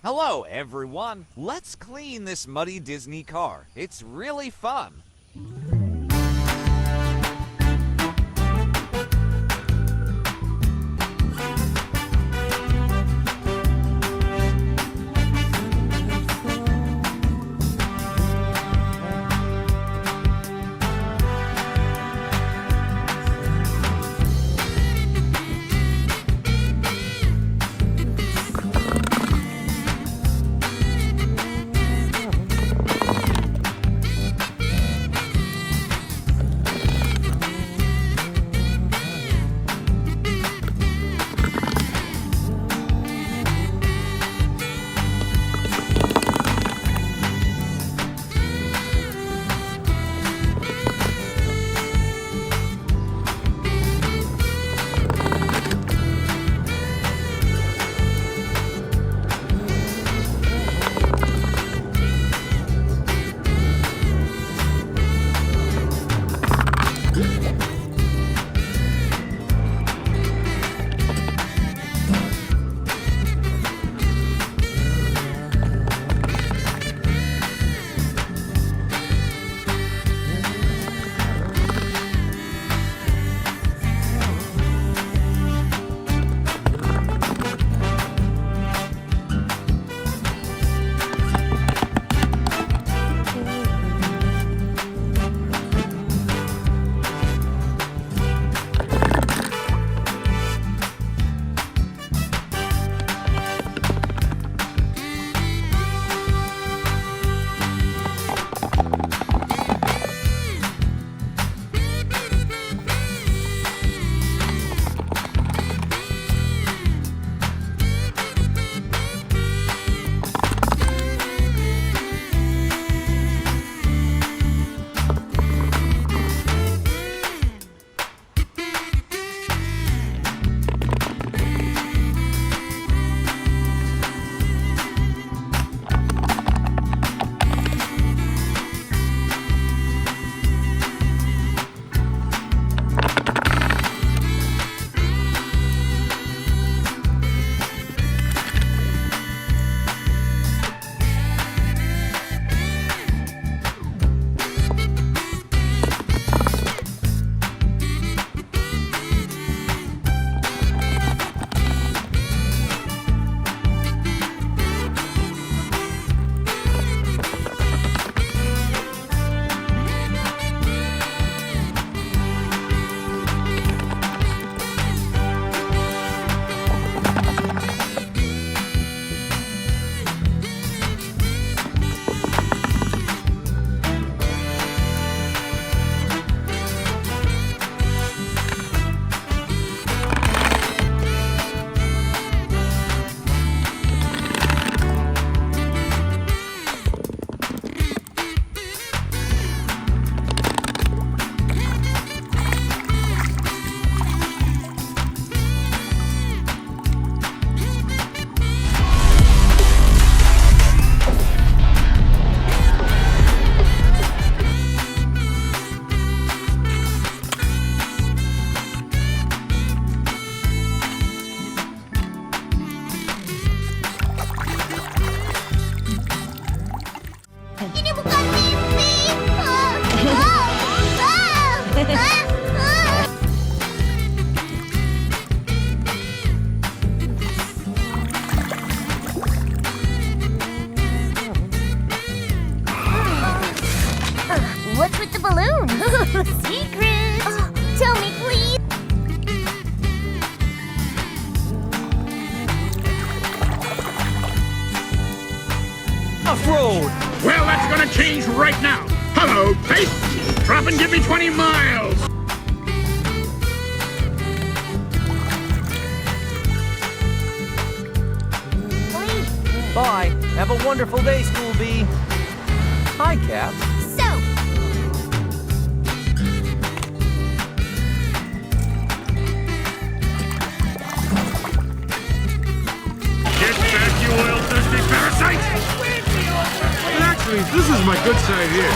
Hello, everyone. Let's clean this muddy Disney car. It's really fun. What's with the balloons? Secret! Tell me, please! Off-road! Well, that's gonna change right now. Hello, pace! Drop and give me 20 miles! Please! Bye. Have a wonderful day, School B. Hi, Cap. So! Get back, you oil-thirsty parasite! Actually, this is my good side here.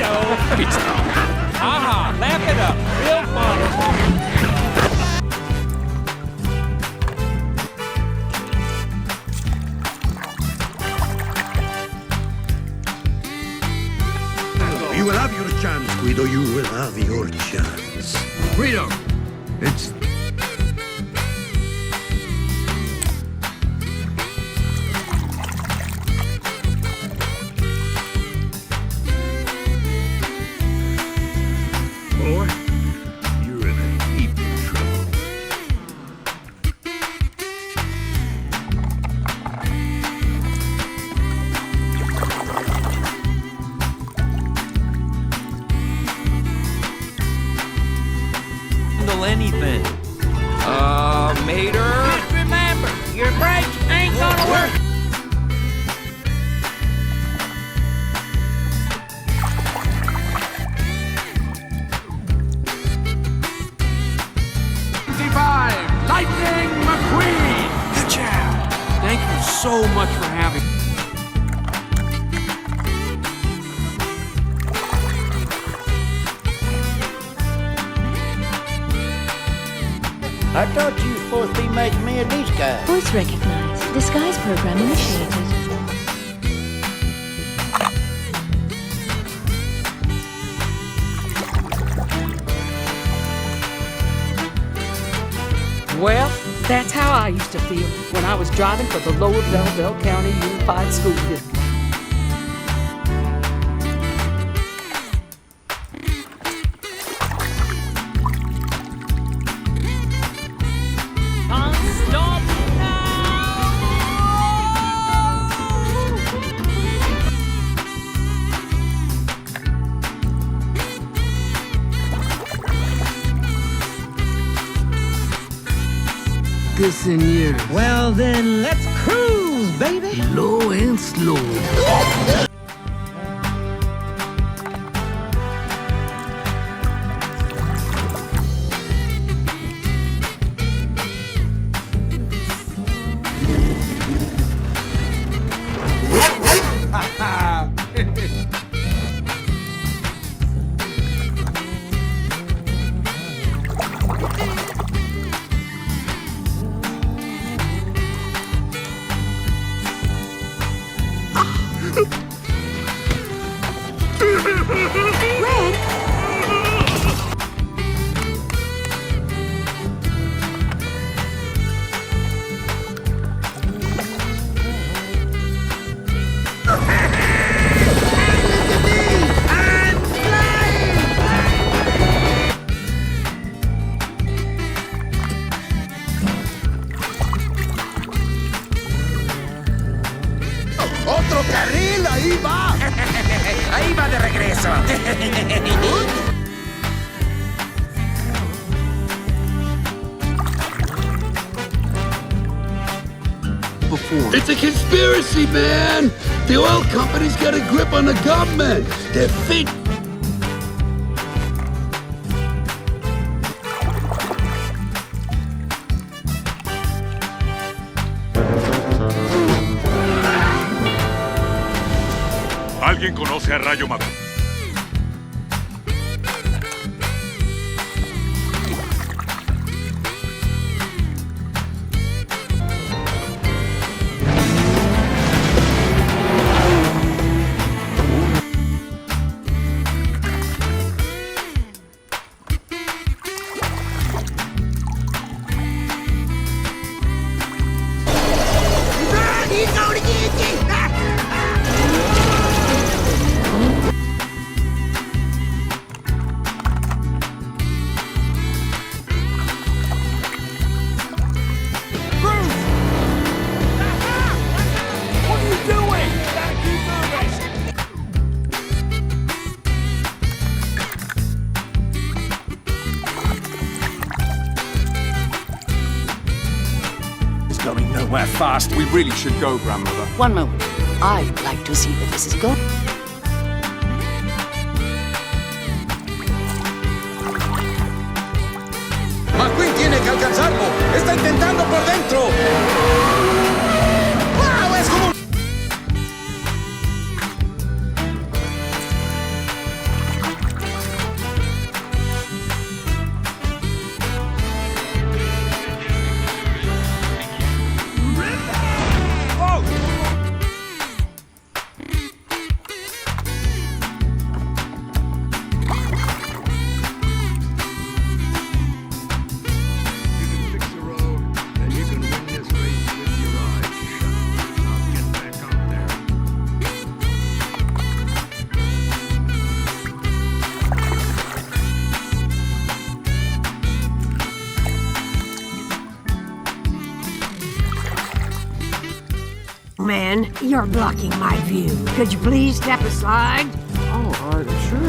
Torpedo! Haha, laugh it up. Real fun. You will have your chance, Guido. You will have your chance. Guido, it's... Boy, you're in a heap of trouble. Handle anything. Mater? Just remember, your brakes ain't gonna work. Lightning McQueen! Thank you so much for having me. I thought you were supposed to be making me a disguise. Voice recognized. Disguise program initiated. Well, that's how I used to feel when I was driving for the Lower Belleville County Unified School District. Stop This in years. Well, then, let's cruise, baby. Low and slow. ¡Otro carril! ¡Ahí va! Ahí va de regreso. It's a conspiracy, man! The oil companies got a grip on the government. They're fit. ¿Alguien conoce a Rayo Mago? Going nowhere fast. We really should go, Grandmother. One moment. I'd like to see where this is going. McQueen tiene que alcanzarlo. Está intentando por dentro. ¡Wow! Es como... man. You're blocking my view. Could you please step aside? Oh, sure.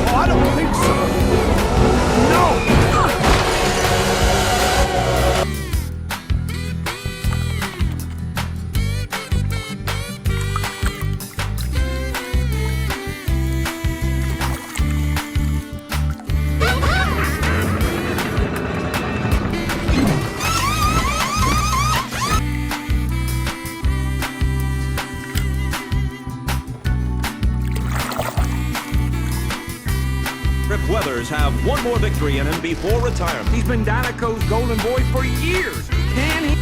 I don't think so. No! Weathers have one more victory in him before retirement. He's been Dinoco's golden boy for years. Can he?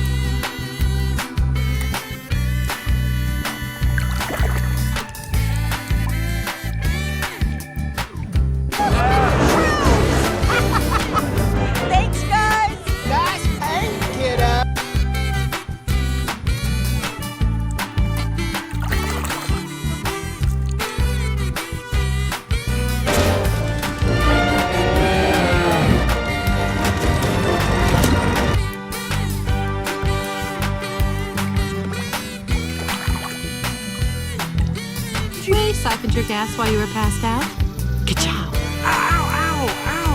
Thanks, guys. Nice paint, kiddo. You siphoned your gas while you were passed out? Good job. Ow, ow, ow.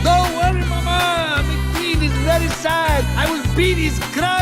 Don't worry, Mama. The queen is very sad. I will beat his crown.